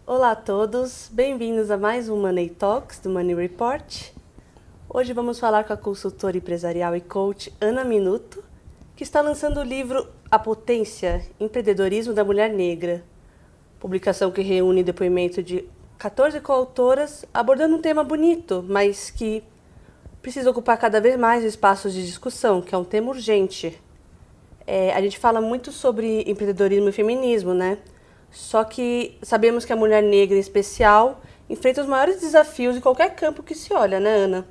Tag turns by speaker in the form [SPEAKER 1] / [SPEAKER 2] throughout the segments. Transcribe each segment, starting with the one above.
[SPEAKER 1] Olá a todos, bem-vindos a mais um Money Talks do Money Report. Hoje vamos falar com a consultora empresarial e coach Ana Minuto, que está lançando o livro A Potência, Empreendedorismo da Mulher Negra, publicação que reúne depoimento de 14 coautoras abordando um tema bonito, mas que precisa ocupar cada vez mais espaços de discussão, que é um tema urgente. A gente fala muito sobre empreendedorismo e feminismo, né? Só que sabemos que a mulher negra, em especial, enfrenta os maiores desafios em qualquer campo que se olha, né, Ana?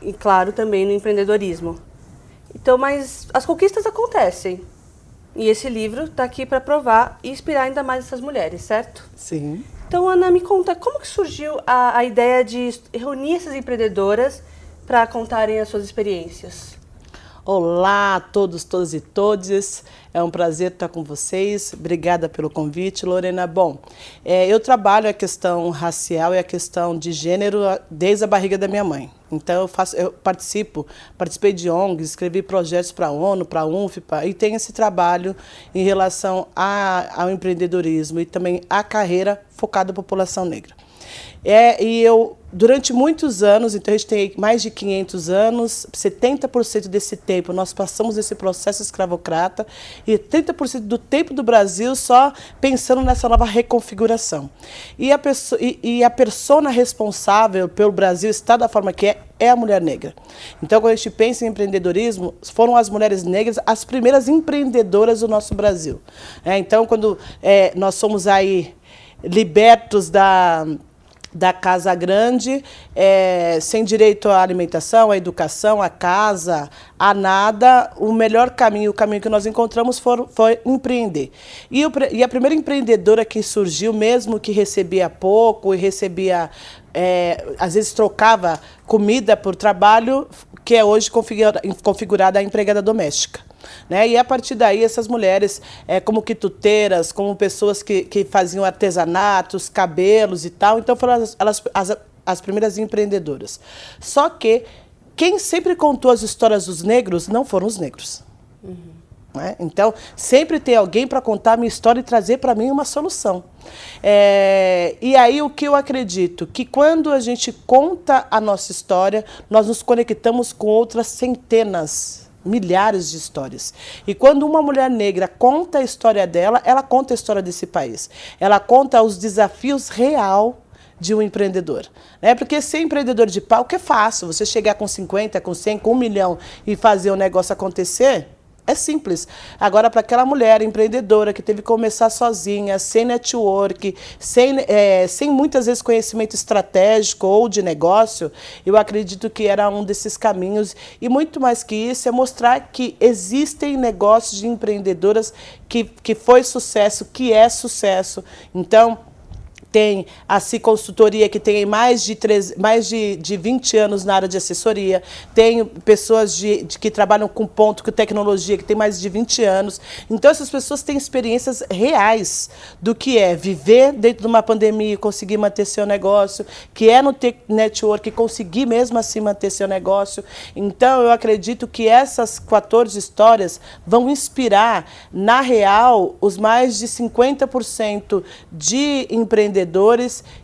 [SPEAKER 1] E, claro, também no empreendedorismo. Então, mas as conquistas acontecem. E esse livro está aqui para provar e inspirar ainda mais essas mulheres, certo?
[SPEAKER 2] Sim.
[SPEAKER 1] Então, Ana, me conta, como que surgiu a ideia de reunir essas empreendedoras para contarem as suas experiências?
[SPEAKER 2] Olá a todos, todas e todes. É um prazer estar com vocês. Obrigada pelo convite, Lorena. Bom, eu trabalho a questão racial e a questão de gênero desde a barriga da minha mãe. Então, eu participei de ONGs, escrevi projetos para a ONU, para a UNFPA, e tenho esse trabalho em relação ao empreendedorismo e também à carreira focada na população negra. E eu, durante muitos anos, então a gente tem mais de 500 anos, 70% desse tempo nós passamos esse processo escravocrata e 30% do tempo do Brasil só pensando nessa nova reconfiguração. E a persona responsável pelo Brasil estar da forma que é a mulher negra. Então, quando a gente pensa em empreendedorismo, foram as mulheres negras as primeiras empreendedoras do nosso Brasil. Então, quando nós somos aí libertos da casa grande, sem direito à alimentação, à educação, à casa, a nada, o melhor caminho, o caminho que nós encontramos foi empreender. E a primeira empreendedora que surgiu, mesmo que recebia pouco e recebia, às vezes trocava comida por trabalho, que é hoje configurada a empregada doméstica. Né? E a partir daí essas mulheres, como quituteiras, como pessoas que faziam artesanatos, cabelos e tal, então foram as primeiras empreendedoras. Só que quem sempre contou as histórias dos negros não foram os negros. Né? Então, sempre tem alguém para contar a minha história e trazer para mim uma solução. E aí o que eu acredito? Que quando a gente conta a nossa história, nós nos conectamos com outras centenas, milhares de histórias. E quando uma mulher negra conta a história dela, ela conta a história desse país. Ela conta os desafios real de um empreendedor. Porque ser empreendedor de palco é fácil. Você chegar com 50, com 100, com 1 milhão e fazer o negócio acontecer, é simples. Agora, para aquela mulher empreendedora que teve que começar sozinha, sem network, sem muitas vezes conhecimento estratégico ou de negócio, eu acredito que era um desses caminhos. E muito mais que isso, é mostrar que existem negócios de empreendedoras que foi sucesso, que é sucesso. Então, tem a Si Consultoria, que tem mais de 20 anos na área de assessoria. Tem pessoas que trabalham com ponto, com tecnologia, que tem mais de 20 anos. Então, essas pessoas têm experiências reais do que é viver dentro de uma pandemia e conseguir manter seu negócio, que é no network conseguir mesmo assim manter seu negócio. Então, eu acredito que essas 14 histórias vão inspirar, na real, os mais de 50% de empreendedores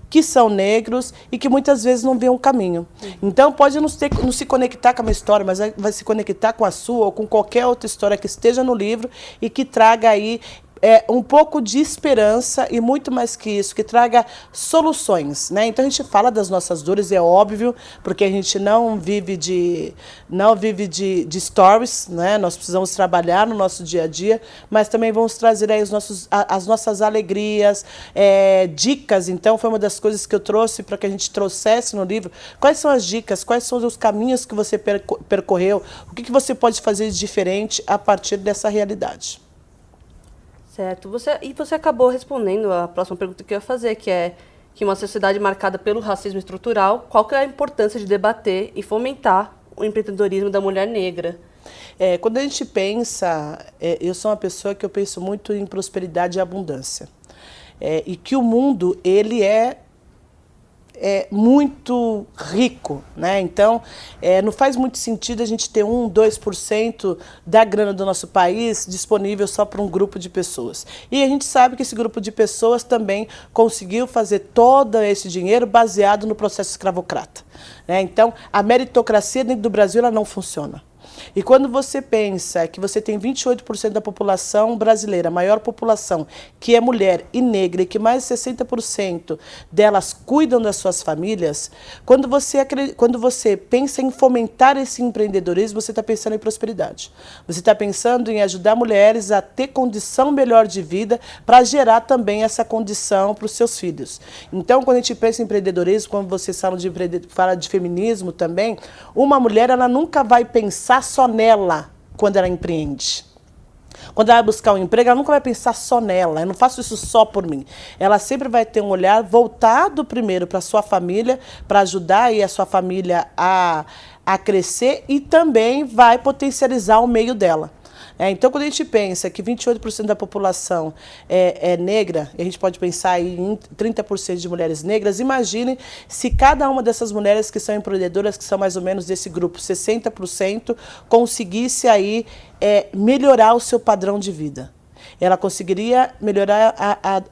[SPEAKER 2] que são negros e que muitas vezes não veem um caminho. Então, pode não se conectar com a minha história, mas vai se conectar com a sua ou com qualquer outra história que esteja no livro e que traga aí um pouco de esperança e muito mais que isso, que traga soluções. Né? Então, a gente fala das nossas dores, é óbvio, porque a gente não vive de stories, né? Nós precisamos trabalhar no nosso dia a dia, mas também vamos trazer aí as nossas alegrias, dicas. Então, foi uma das coisas que eu trouxe para que a gente trouxesse no livro. Quais são as dicas, quais são os caminhos que você percorreu, o que você pode fazer de diferente a partir dessa realidade.
[SPEAKER 1] Certo. Você acabou respondendo a próxima pergunta que eu ia fazer, que é que uma sociedade marcada pelo racismo estrutural, qual que é a importância de debater e fomentar o empreendedorismo da mulher negra?
[SPEAKER 2] Quando a gente pensa, eu sou uma pessoa que eu penso muito em prosperidade e abundância. E que o mundo, ele é muito rico, né? Então, não faz muito sentido a gente ter 1, 2% da grana do nosso país disponível só para um grupo de pessoas. E a gente sabe que esse grupo de pessoas também conseguiu fazer todo esse dinheiro baseado no processo escravocrata, né? Então, a meritocracia dentro do Brasil ela não funciona. E quando você pensa que você tem 28% da população brasileira, a maior população, que é mulher e negra, e que mais de 60% delas cuidam das suas famílias, quando você pensa em fomentar esse empreendedorismo, você está pensando em prosperidade. Você está pensando em ajudar mulheres a ter condição melhor de vida para gerar também essa condição para os seus filhos. Então, quando a gente pensa em empreendedorismo, quando vocês fala de feminismo também, uma mulher ela nunca vai pensar só nela quando ela empreende. Quando ela vai buscar um emprego, ela nunca vai pensar só nela. Eu não faço isso só por mim. Ela sempre vai ter um olhar voltado primeiro para a sua família, para ajudar aí a sua família a crescer e também vai potencializar o meio dela. Então, quando a gente pensa que 28% da população é negra, e a gente pode pensar aí em 30% de mulheres negras, imagine se cada uma dessas mulheres que são empreendedoras, que são mais ou menos desse grupo, 60%, conseguisse aí melhorar o seu padrão de vida. Ela conseguiria melhorar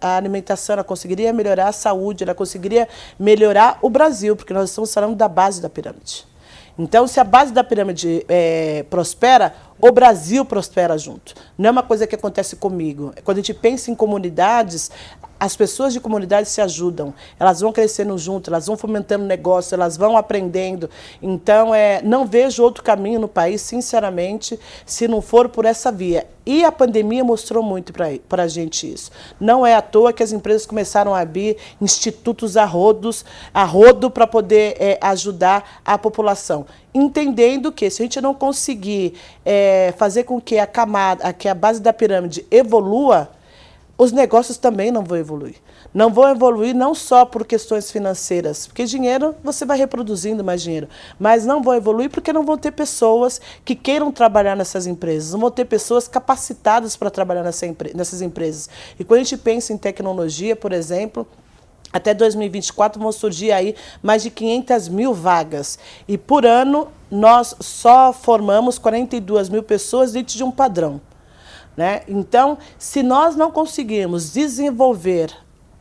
[SPEAKER 2] a alimentação, ela conseguiria melhorar a saúde, ela conseguiria melhorar o Brasil, porque nós estamos falando da base da pirâmide. Então, se a base da pirâmide prospera, o Brasil prospera junto. Não é uma coisa que acontece comigo. Quando a gente pensa em comunidades, as pessoas de comunidade se ajudam, elas vão crescendo junto, elas vão fomentando negócio, elas vão aprendendo. Então, não vejo outro caminho no país, sinceramente, se não for por essa via. E a pandemia mostrou muito para a gente isso. Não é à toa que as empresas começaram a abrir institutos a rodo para poder ajudar a população. Entendendo que se a gente não conseguir fazer com que a base da pirâmide evolua, os negócios também não vão evoluir. Não vão evoluir não só por questões financeiras, porque dinheiro você vai reproduzindo mais dinheiro, mas não vão evoluir porque não vão ter pessoas que queiram trabalhar nessas empresas, não vão ter pessoas capacitadas para trabalhar nessas empresas. E quando a gente pensa em tecnologia, por exemplo, até 2024 vão surgir aí mais de 500 mil vagas. E por ano nós só formamos 42 mil pessoas dentro de um padrão, né? Então, se nós não conseguirmos desenvolver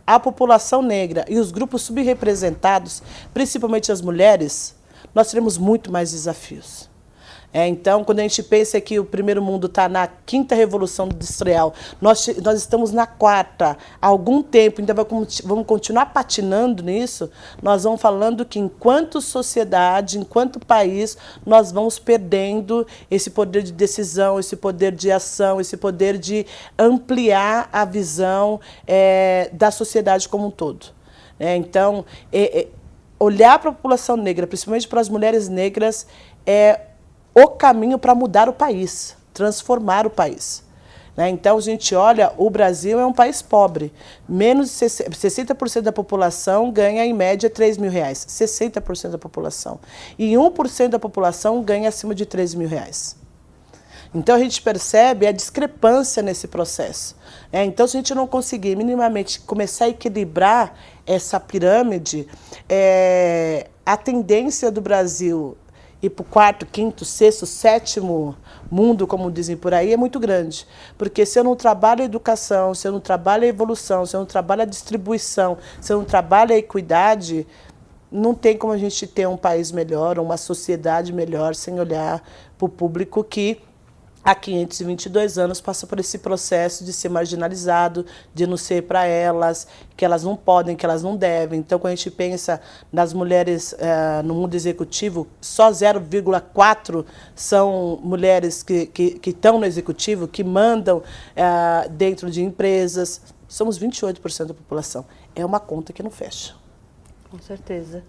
[SPEAKER 2] a população negra e os grupos subrepresentados, principalmente as mulheres, nós teremos muito mais desafios. Então, quando a gente pensa que o primeiro mundo está na 5ª Revolução Industrial, nós estamos na 4ª. Há algum tempo, ainda vamos continuar patinando nisso, nós vamos falando que enquanto sociedade, enquanto país, nós vamos perdendo esse poder de decisão, esse poder de ação, esse poder de ampliar a visão da sociedade como um todo. Então, olhar para a população negra, principalmente para as mulheres negras, é o caminho para mudar o país, transformar o país. Então, a gente olha, o Brasil é um país pobre. Menos de 60% da população ganha, em média, R$3.000. 60% da população. E 1% da população ganha acima de R$3.000. Então, a gente percebe a discrepância nesse processo. Então, se a gente não conseguir minimamente começar a equilibrar essa pirâmide, a tendência do Brasil ir para o 4º, 5º, 6º, 7º mundo, como dizem por aí, é muito grande. Porque se eu não trabalho a educação, se eu não trabalho a evolução, se eu não trabalho a distribuição, se eu não trabalho a equidade, não tem como a gente ter um país melhor, uma sociedade melhor, sem olhar para o público que há 522 anos passa por esse processo de ser marginalizado, de não ser para elas, que elas não podem, que elas não devem. Então, quando a gente pensa nas mulheres no mundo executivo, só 0,4 são mulheres que estão no executivo, que mandam dentro de empresas. Somos 28% da população. É uma conta que não fecha.
[SPEAKER 1] Com certeza.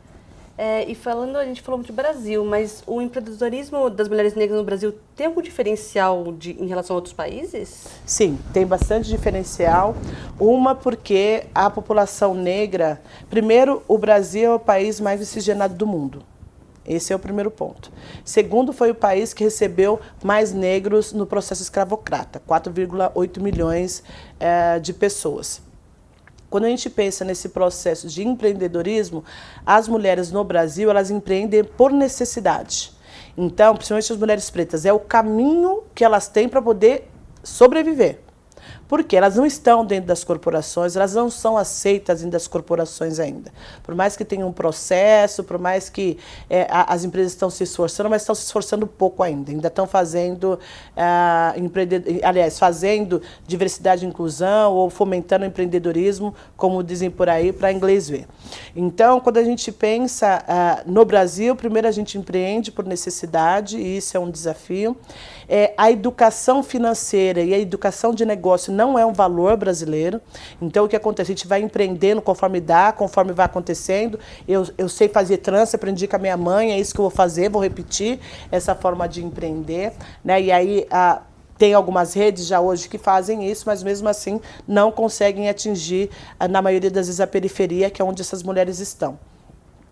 [SPEAKER 1] E a gente falou muito de Brasil, mas o empreendedorismo das mulheres negras no Brasil tem algum diferencial em relação a outros países?
[SPEAKER 2] Sim, tem bastante diferencial. Uma, porque a população negra... Primeiro, o Brasil é o país mais miscigenado do mundo. Esse é o primeiro ponto. Segundo, foi o país que recebeu mais negros no processo escravocrata, 4,8 milhões de pessoas. quando a gente pensa nesse processo de empreendedorismo, as mulheres no Brasil, elas empreendem por necessidade. Então, principalmente as mulheres pretas, é o caminho que elas têm para poder sobreviver. Porque elas não estão dentro das corporações, elas não são aceitas dentro das corporações ainda. Por mais que tenha um processo, por mais que as empresas estão se esforçando, mas estão se esforçando pouco ainda estão fazendo, fazendo diversidade e inclusão ou fomentando o empreendedorismo, como dizem por aí, para inglês ver. Então, quando a gente pensa no Brasil, primeiro a gente empreende por necessidade, e isso é um desafio. A educação financeira e a educação de negócio não é um valor brasileiro. Então, o que acontece? A gente vai empreendendo conforme dá, conforme vai acontecendo. Eu sei fazer trança, aprendi com a minha mãe, é isso que eu vou fazer, vou repetir essa forma de empreender, né? E aí, tem algumas redes já hoje que fazem isso, mas mesmo assim não conseguem atingir, na maioria das vezes, a periferia, que é onde essas mulheres estão.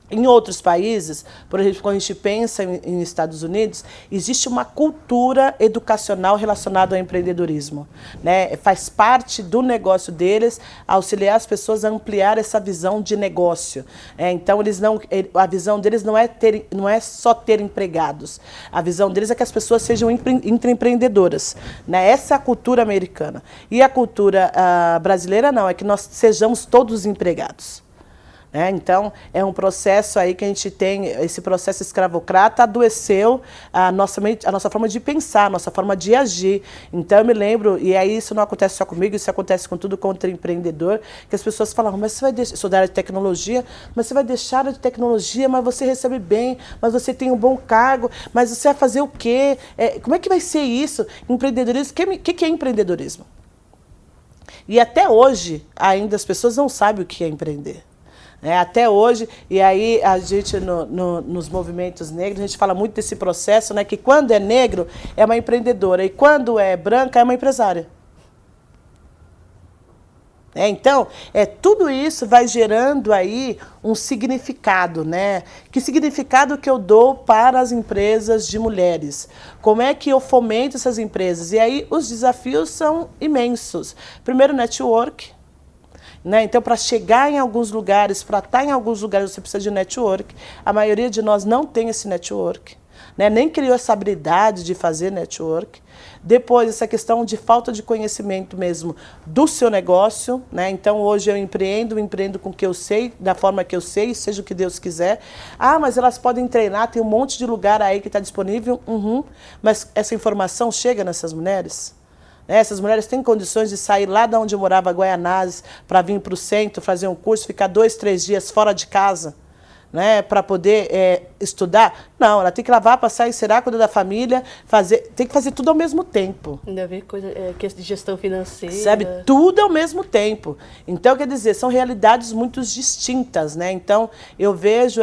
[SPEAKER 2] Em outros países, por exemplo, quando a gente pensa em Estados Unidos, existe uma cultura educacional relacionada ao empreendedorismo, né? Faz parte do negócio deles auxiliar as pessoas a ampliar essa visão de negócio. Então, a visão deles não é só ter empregados. A visão deles é que as pessoas sejam intraempreendedoras, né? Essa é a cultura americana. E a cultura brasileira não, é que nós sejamos todos empregados. Então, é um processo aí que a gente tem, esse processo escravocrata adoeceu a nossa forma de pensar, a nossa forma de agir. Então, eu me lembro, e aí isso não acontece só comigo, isso acontece com tudo contra empreendedor, que as pessoas falavam, mas você vai deixar, sou da área de tecnologia, mas você vai deixar a área de tecnologia, mas você recebe bem, mas você tem um bom cargo, mas você vai fazer o quê? Como é que vai ser isso? Empreendedorismo, o que é empreendedorismo? E até hoje, ainda as pessoas não sabem o que é empreender. Até hoje, e aí a gente nos movimentos negros, a gente fala muito desse processo, né, que quando é negro é uma empreendedora e quando é branca é uma empresária. Então, tudo isso vai gerando aí um significado, né? Que significado que eu dou para as empresas de mulheres? Como é que eu fomento essas empresas? E aí os desafios são imensos. Primeiro, network. Então, para chegar em alguns lugares, para estar em alguns lugares, você precisa de network. A maioria de nós não tem esse network, nem criou essa habilidade de fazer network. Depois, essa questão de falta de conhecimento mesmo do seu negócio. Então, hoje eu empreendo com o que eu sei, da forma que eu sei, seja o que Deus quiser. Mas elas podem treinar, tem um monte de lugar aí que está disponível. Mas essa informação chega nessas mulheres? Essas mulheres têm condições de sair lá de onde eu morava, Guaianazes, para vir para o centro, fazer um curso, ficar 2, 3 dias fora de casa, para poder estudar? Não, ela tem que lavar, passar, encerar, cuidar da família, tem que fazer tudo ao mesmo tempo.
[SPEAKER 1] Ainda ver coisa de gestão financeira.
[SPEAKER 2] Sabe? Tudo ao mesmo tempo. Então, quer dizer, são realidades muito distintas. Então, eu vejo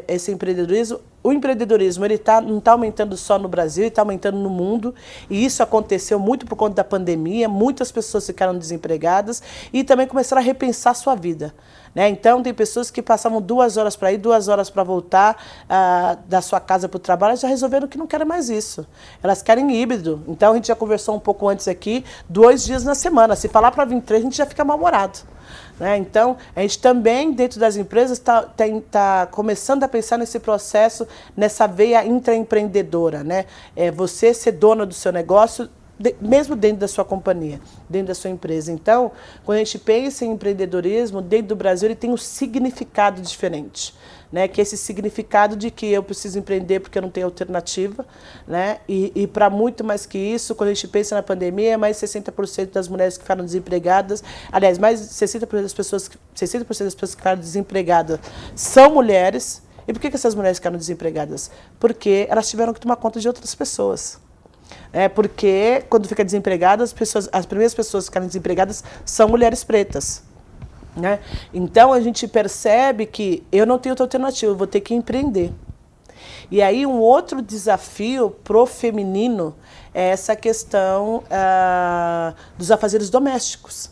[SPEAKER 2] esse empreendedorismo. O empreendedorismo não está aumentando só no Brasil, ele está aumentando no mundo. E isso aconteceu muito por conta da pandemia. Muitas pessoas ficaram desempregadas e também começaram a repensar a sua vida. Então, tem pessoas que passavam 2 horas para ir, 2 horas para voltar da sua casa para o trabalho, já resolveram que não querem mais isso. Elas querem híbrido. Então, a gente já conversou um pouco antes aqui, 2 dias na semana. Se falar para vir 3, a gente já fica mal-humorado. Então, a gente também, dentro das empresas, está começando a pensar nesse processo, nessa veia intraempreendedora. Você ser dona do seu negócio, mesmo dentro da sua companhia, dentro da sua empresa. Então, quando a gente pensa em empreendedorismo, dentro do Brasil, ele tem um significado diferente. Que é esse significado de que eu preciso empreender porque eu não tenho alternativa. E para muito mais que isso, quando a gente pensa na pandemia, mais 60% das mulheres que ficaram desempregadas, aliás, mais 60% das pessoas que ficaram desempregadas são mulheres. E por que essas mulheres ficaram desempregadas? Porque elas tiveram que tomar conta de outras pessoas. Porque quando fica desempregada, as primeiras pessoas que ficaram desempregadas são mulheres pretas. Então, a gente percebe que eu não tenho outra alternativa, eu vou ter que empreender. E aí, um outro desafio pro feminino é essa questão dos afazeres domésticos.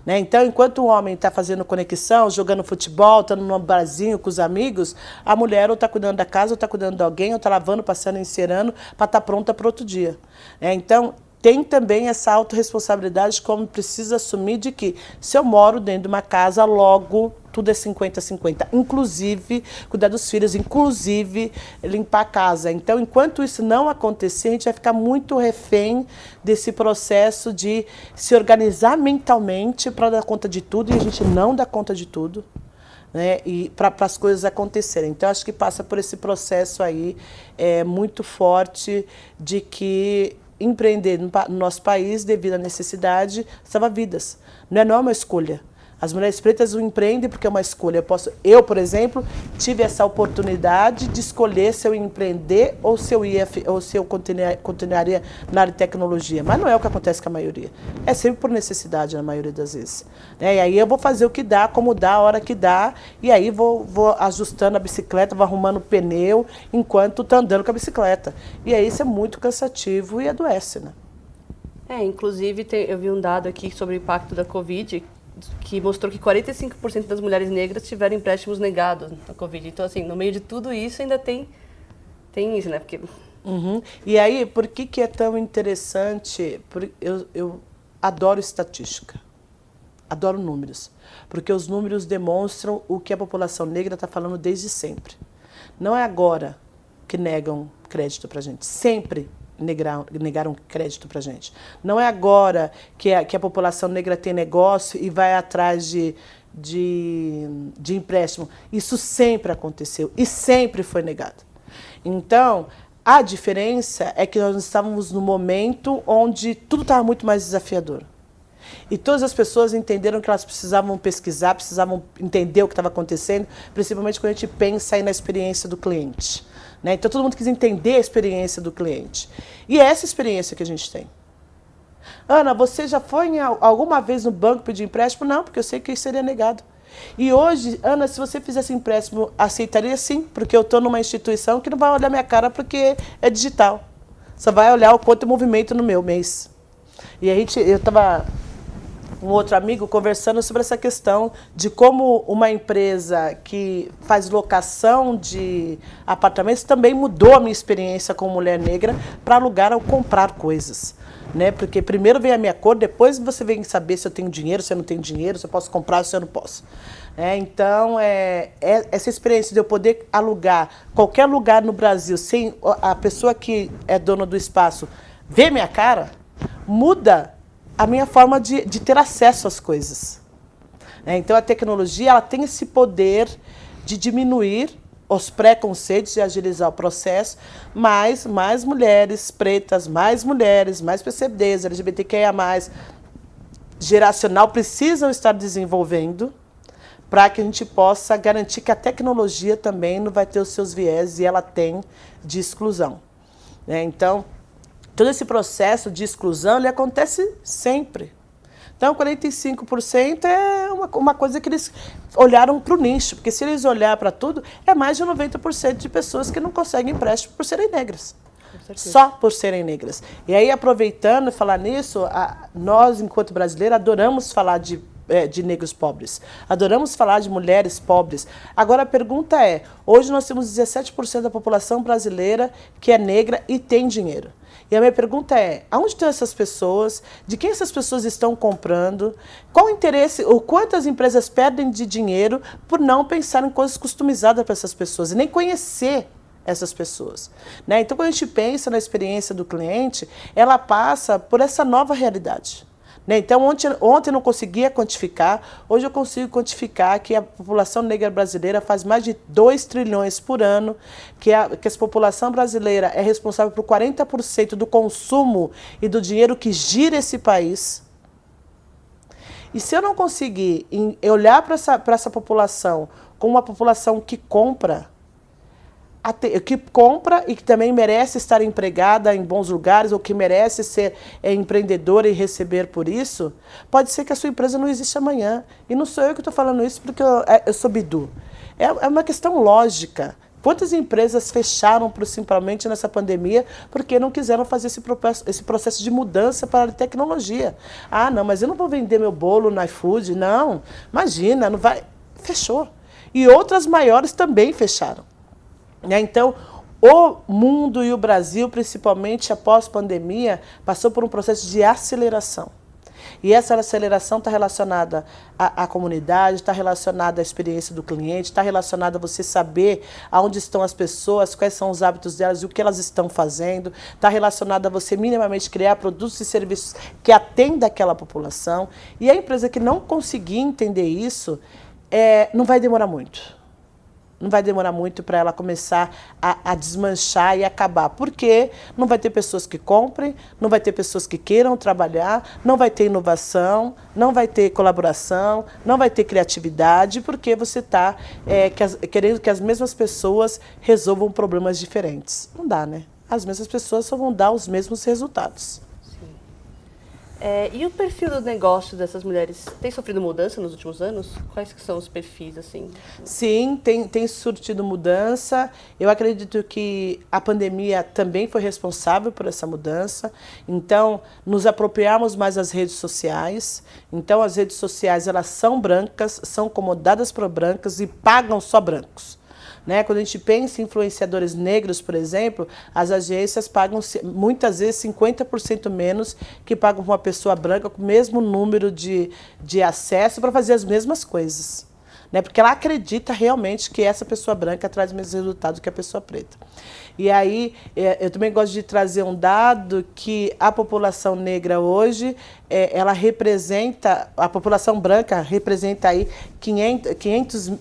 [SPEAKER 2] Então, enquanto o homem está fazendo conexão, jogando futebol, estando num barzinho com os amigos, a mulher ou está cuidando da casa, ou está cuidando de alguém, ou está lavando, passando, encerando, para estar pronta para outro dia. Então, tem também essa autorresponsabilidade, como precisa assumir de que se eu moro dentro de uma casa, logo tudo é 50-50. Inclusive, cuidar dos filhos, inclusive limpar a casa. Então, enquanto isso não acontecer, a gente vai ficar muito refém desse processo de se organizar mentalmente para dar conta de tudo, e a gente não dá conta de tudo. Né, e para as coisas acontecerem. Então, acho que passa por esse processo aí muito forte de que empreender no nosso país, devido à necessidade, salva vidas. Não é uma escolha. As mulheres pretas o empreendem porque é uma escolha. Eu, por exemplo, tive essa oportunidade de escolher se eu ia empreender ou se eu continuaria na área de tecnologia. Mas não é o que acontece com a maioria. É sempre por necessidade, na maioria das vezes. Né? E aí eu vou fazer o que dá, como dá, a hora que dá, e aí vou ajustando a bicicleta, vou arrumando o pneu, enquanto estou andando com a bicicleta. E aí isso é muito cansativo e adoece, né?
[SPEAKER 1] Inclusive, eu vi um dado aqui sobre o impacto da Covid, que mostrou que 45% das mulheres negras tiveram empréstimos negados na Covid. Então, assim, no meio de tudo isso, ainda tem isso, né? Porque...
[SPEAKER 2] E aí, por que é tão interessante? Eu adoro estatística, adoro números, porque os números demonstram o que a população negra está falando desde sempre. Não é agora que negam crédito para a gente, sempre negaram crédito para a gente. Não é agora que a população negra tem negócio e vai atrás de empréstimo. Isso sempre aconteceu e sempre foi negado. Então, a diferença é que nós estávamos num momento onde tudo estava muito mais desafiador. E todas as pessoas entenderam que elas precisavam pesquisar, precisavam entender o que estava acontecendo, principalmente quando a gente pensa aí na experiência do cliente. Né? Então, todo mundo quis entender a experiência do cliente. E é essa experiência que a gente tem. Ana, você já foi alguma vez no banco pedir empréstimo? Não, porque eu sei que isso seria negado. E hoje, Ana, se você fizesse empréstimo, aceitaria sim, porque eu estou numa instituição que não vai olhar minha cara porque é digital. Só vai olhar o quanto é movimento no meu mês. E eu estava... um outro amigo conversando sobre essa questão de como uma empresa que faz locação de apartamentos também mudou a minha experiência como mulher negra para alugar ou comprar coisas. Né? Porque primeiro vem a minha cor, depois você vem saber se eu tenho dinheiro, se eu não tenho dinheiro, se eu posso comprar, se eu não posso. Então, essa experiência de eu poder alugar qualquer lugar no Brasil sem a pessoa que é dona do espaço ver minha cara, muda a minha forma de ter acesso às coisas. Então, a tecnologia ela tem esse poder de diminuir os preconceitos e agilizar o processo, mas mais mulheres pretas, mais PCDs, LGBTQIA+, geracional, precisam estar desenvolvendo para que a gente possa garantir que a tecnologia também não vai ter os seus viés e ela tem de exclusão. Então, todo esse processo de exclusão ele acontece sempre. Então, 45% é uma coisa que eles olharam para o nicho, porque se eles olhar para tudo, é mais de 90% de pessoas que não conseguem empréstimo por serem negras. Só por serem negras. E aí, aproveitando e falar nisso, nós, enquanto brasileiros, adoramos falar de negros pobres. Adoramos falar de mulheres pobres. Agora, a pergunta é, hoje nós temos 17% da população brasileira que é negra e tem dinheiro. E a minha pergunta é, aonde estão essas pessoas? De quem essas pessoas estão comprando? Qual o interesse, ou quantas empresas perdem de dinheiro por não pensar em coisas customizadas para essas pessoas e nem conhecer essas pessoas? Né? Então, quando a gente pensa na experiência do cliente, ela passa por essa nova realidade. Então, ontem eu não conseguia quantificar, hoje eu consigo quantificar que a população negra brasileira faz mais de 2 trilhões por ano, que essa população brasileira é responsável por 40% do consumo e do dinheiro que gira esse país. E se eu não conseguir olhar para essa população como uma população que compra e que também merece estar empregada em bons lugares, ou que merece ser empreendedora e receber por isso, pode ser que a sua empresa não exista amanhã. E não sou eu que estou falando isso porque eu sou bidu. É uma questão lógica. Quantas empresas fecharam simplesmente nessa pandemia porque não quiseram fazer esse processo de mudança para a tecnologia? Ah, não, mas eu não vou vender meu bolo no iFood. Não, imagina, não vai. Fechou. E outras maiores também fecharam. Então, O mundo e o Brasil, principalmente após pandemia, passou por um processo de aceleração. E essa aceleração está relacionada à comunidade, está relacionada à experiência do cliente, está relacionada a você saber aonde estão as pessoas, quais são os hábitos delas e o que elas estão fazendo, está relacionada a você minimamente criar produtos e serviços que atendam aquela população. E a empresa que não conseguir entender isso, não vai demorar muito. Não vai demorar muito para ela começar a desmanchar e acabar. Porque não vai ter pessoas que comprem, não vai ter pessoas que queiram trabalhar, não vai ter inovação, não vai ter colaboração, não vai ter criatividade, porque você está querendo que as mesmas pessoas resolvam problemas diferentes. Não dá, né? As mesmas pessoas só vão dar os mesmos resultados.
[SPEAKER 1] E o perfil do negócio dessas mulheres tem sofrido mudança nos últimos anos? Quais que são os perfis, assim?
[SPEAKER 2] Sim, tem surtido mudança. Eu acredito que a pandemia também foi responsável por essa mudança. Então, nos apropriarmos mais das redes sociais. Então, as redes sociais, elas são brancas, são comandadas por brancas e pagam só brancos. Né? Quando a gente pensa em influenciadores negros, por exemplo, as agências pagam muitas vezes 50% menos que pagam uma pessoa branca com o mesmo número de acesso para fazer as mesmas coisas. Né? Porque ela acredita realmente que essa pessoa branca traz o mesmo resultado que a pessoa preta. E aí, eu também gosto de trazer um dado que a população negra hoje, ela representa, a população branca representa aí 500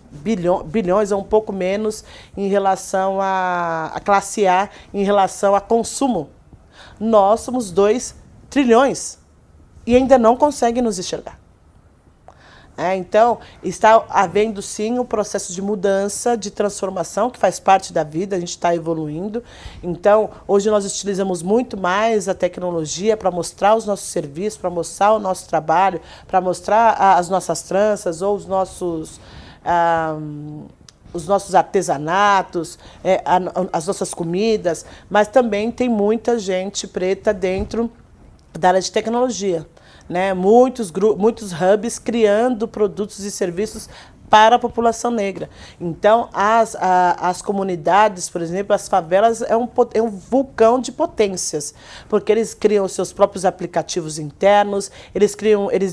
[SPEAKER 2] bilhões ou um pouco menos em relação à classe A, em relação a consumo. Nós somos 2 trilhões e ainda não conseguem nos enxergar. Então, está havendo sim um processo de mudança, de transformação, que faz parte da vida, a gente está evoluindo. Então, hoje nós utilizamos muito mais a tecnologia para mostrar os nossos serviços, para mostrar o nosso trabalho, para mostrar as nossas tranças ou os nossos artesanatos, as nossas comidas, mas também tem muita gente preta dentro da área de tecnologia. Né, muitos hubs criando produtos e serviços para a população negra. Então, as comunidades, por exemplo, as favelas, é um vulcão de potências, porque eles criam os seus próprios aplicativos internos, eles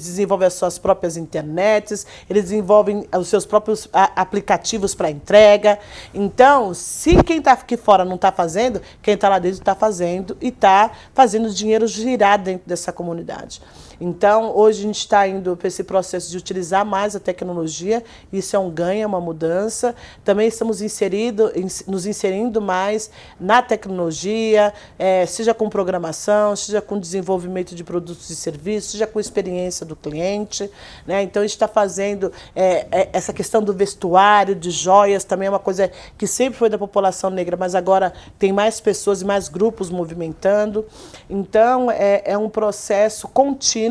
[SPEAKER 2] desenvolvem as suas próprias internets, eles desenvolvem os seus próprios aplicativos para entrega. Então, se quem está aqui fora não está fazendo, quem está lá dentro está fazendo e está fazendo o dinheiro girar dentro dessa comunidade. Então, hoje a gente está indo para esse processo de utilizar mais a tecnologia, isso é um ganho, é uma mudança. Também estamos nos inserindo mais na tecnologia, seja com programação, seja com desenvolvimento de produtos e serviços, seja com experiência do cliente. Né? Então, a gente está fazendo essa questão do vestuário, de joias, também é uma coisa que sempre foi da população negra, mas agora tem mais pessoas e mais grupos movimentando. Então, é um processo contínuo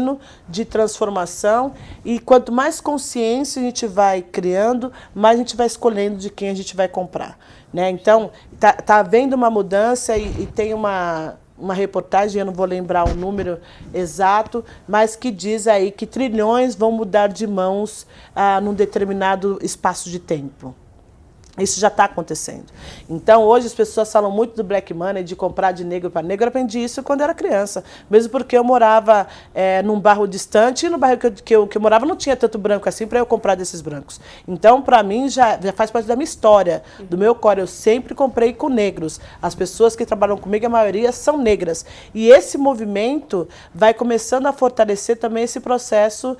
[SPEAKER 2] de transformação e quanto mais consciência a gente vai criando, mais a gente vai escolhendo de quem a gente vai comprar. Né? Então, tá havendo uma mudança e tem uma reportagem, eu não vou lembrar o número exato, mas que diz aí que trilhões vão mudar de mãos num determinado espaço de tempo. Isso já está acontecendo. Então, hoje as pessoas falam muito do black money, de comprar de negro para negro. Eu aprendi isso quando era criança. Mesmo porque eu morava num bairro distante e no bairro que eu morava não tinha tanto branco assim para eu comprar desses brancos. Então, para mim, já faz parte da minha história, do meu core. Eu sempre comprei com negros. As pessoas que trabalham comigo, a maioria são negras. E esse movimento vai começando a fortalecer também esse processo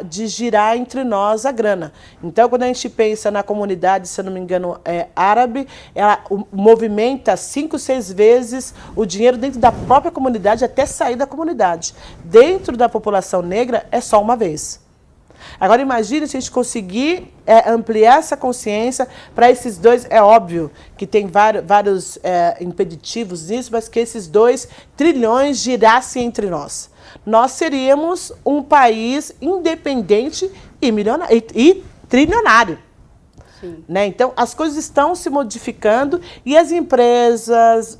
[SPEAKER 2] de girar entre nós a grana. Então, quando a gente pensa na comunidade, se eu não me engano, árabe, ela movimenta 5, 6 vezes o dinheiro dentro da própria comunidade até sair da comunidade. Dentro da população negra, é só uma vez. Agora, imagine se a gente conseguir ampliar essa consciência para esses dois. É óbvio que tem vários impeditivos nisso, mas que esses 2 trilhões girassem entre nós. Nós seríamos um país independente e trilionário. Né? Então, as coisas estão se modificando e as empresas,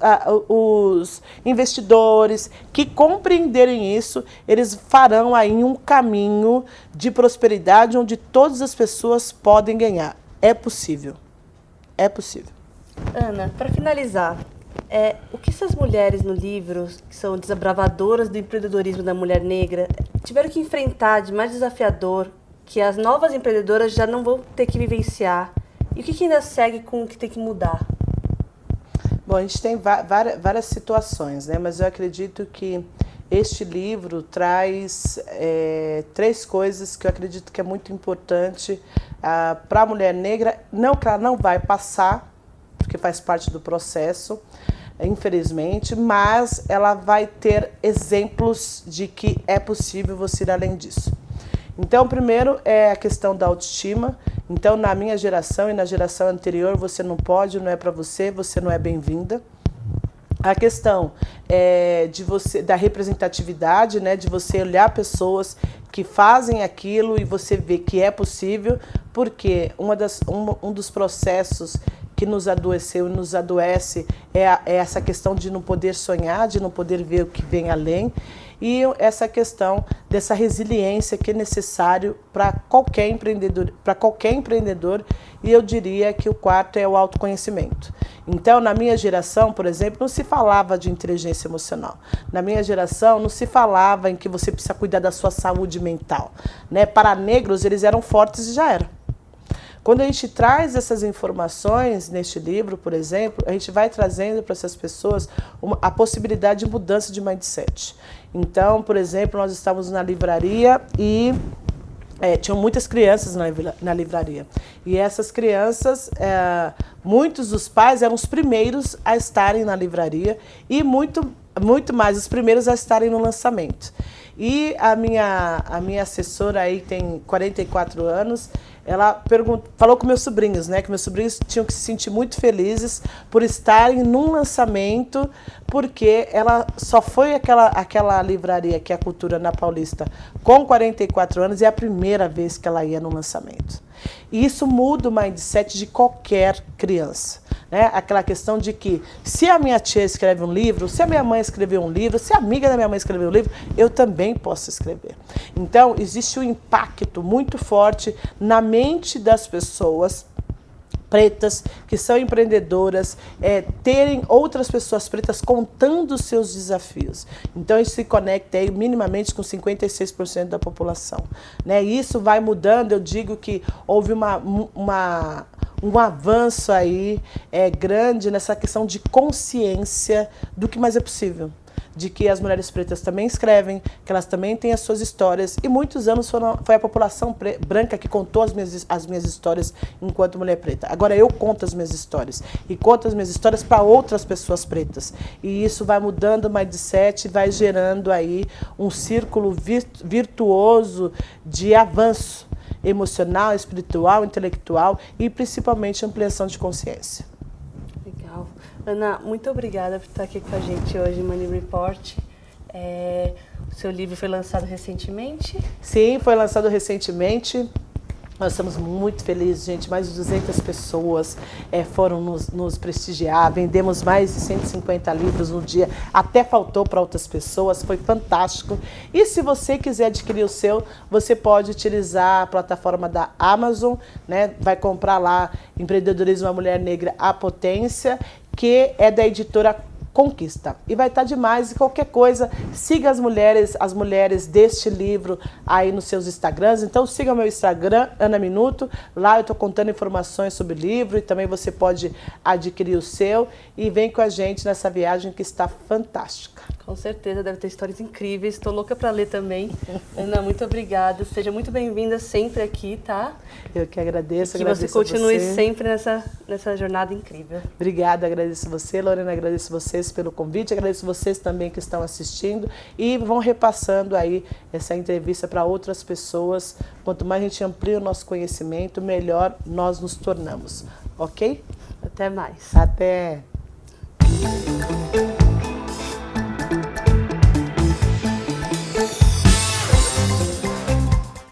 [SPEAKER 2] os investidores que compreenderem isso, eles farão aí um caminho de prosperidade onde todas as pessoas podem ganhar. É possível. É possível.
[SPEAKER 1] Ana, para finalizar, o que essas mulheres no livro, que são desbravadoras do empreendedorismo da mulher negra, tiveram que enfrentar de mais desafiador, que as novas empreendedoras já não vão ter que vivenciar? E o que ainda segue com o que tem que mudar?
[SPEAKER 2] Bom, a gente tem várias situações, né? Mas eu acredito que este livro traz 3 coisas que eu acredito que é muito importante para a mulher negra. Não que ela não vai passar, porque faz parte do processo, infelizmente, mas ela vai ter exemplos de que é possível você ir além disso. Então, primeiro é a questão da autoestima. Então, na minha geração e na geração anterior, você não pode, não é para você, você não é bem-vinda. A questão da representatividade, né, de você olhar pessoas que fazem aquilo e você ver que é possível, porque um dos processos que nos adoeceu e nos adoece é essa questão de não poder sonhar, de não poder ver o que vem além, e essa questão dessa resiliência que é necessário para qualquer empreendedor, e eu diria que o quarto é o autoconhecimento. Então, na minha geração, por exemplo, não se falava de inteligência emocional. Na minha geração, não se falava em que você precisa cuidar da sua saúde mental, né? Para negros, eles eram fortes e já era. Quando a gente traz essas informações neste livro, por exemplo, a gente vai trazendo para essas pessoas a possibilidade de mudança de mindset. Então, por exemplo, nós estávamos na livraria e tinham muitas crianças na livraria. E essas crianças, muitos dos pais eram os primeiros a estarem na livraria e muito mais os primeiros a estarem no lançamento. E a minha assessora aí tem 44 anos, ela falou com meus sobrinhos, né, que meus sobrinhos tinham que se sentir muito felizes por estarem num lançamento, porque ela só foi aquela livraria, que é a Cultura na Paulista, com 44 anos, e é a primeira vez que ela ia no lançamento. E isso muda o mindset de qualquer criança, né? Aquela questão de que se a minha tia escreve um livro, se a minha mãe escreveu um livro, se a amiga da minha mãe escreveu um livro, eu também posso escrever. Então, existe um impacto muito forte na mente das pessoas pretas, que são empreendedoras, terem outras pessoas pretas contando os seus desafios. Então, a gente se conecta aí minimamente com 56% da população, né? E isso vai mudando, eu digo que houve um avanço aí grande nessa questão de consciência do que mais é possível. De que as mulheres pretas também escrevem, que elas também têm as suas histórias. E muitos anos foi a população branca que contou as minhas histórias enquanto mulher preta. Agora eu conto as minhas histórias. E conto as minhas histórias para outras pessoas pretas. E isso vai mudando o mindset, vai gerando aí um círculo virtuoso de avanço emocional, espiritual, intelectual e principalmente ampliação de consciência.
[SPEAKER 1] Legal. Ana, muito obrigada por estar aqui com a gente hoje em Money Report. O seu livro foi lançado recentemente?
[SPEAKER 2] Sim, foi lançado recentemente. Nós estamos muito felizes, gente. Mais de 200 pessoas foram nos prestigiar. Vendemos mais de 150 livros no dia. Até faltou para outras pessoas. Foi fantástico. E se você quiser adquirir o seu, você pode utilizar a plataforma da Amazon, né? Vai comprar lá Empreendedorismo da Mulher Negra, a Potência, que é da editora Conquista. E vai estar demais. E qualquer coisa, siga as mulheres deste livro aí nos seus Instagrams. Então siga o meu Instagram, Ana Minuto. Lá eu estou contando informações sobre o livro e também você pode adquirir o seu. E vem com a gente nessa viagem que está fantástica.
[SPEAKER 1] Com certeza, deve ter histórias incríveis. Estou louca para ler também. Ana, muito obrigada. Seja muito bem-vinda sempre aqui, tá?
[SPEAKER 2] Eu que agradeço.
[SPEAKER 1] Que você continue sempre nessa jornada incrível.
[SPEAKER 2] Obrigada, agradeço você, Lorena, agradeço vocês pelo convite, agradeço vocês também que estão assistindo e vão repassando aí essa entrevista para outras pessoas. Quanto mais a gente amplia o nosso conhecimento, melhor nós nos tornamos, ok?
[SPEAKER 1] Até mais.
[SPEAKER 2] Até!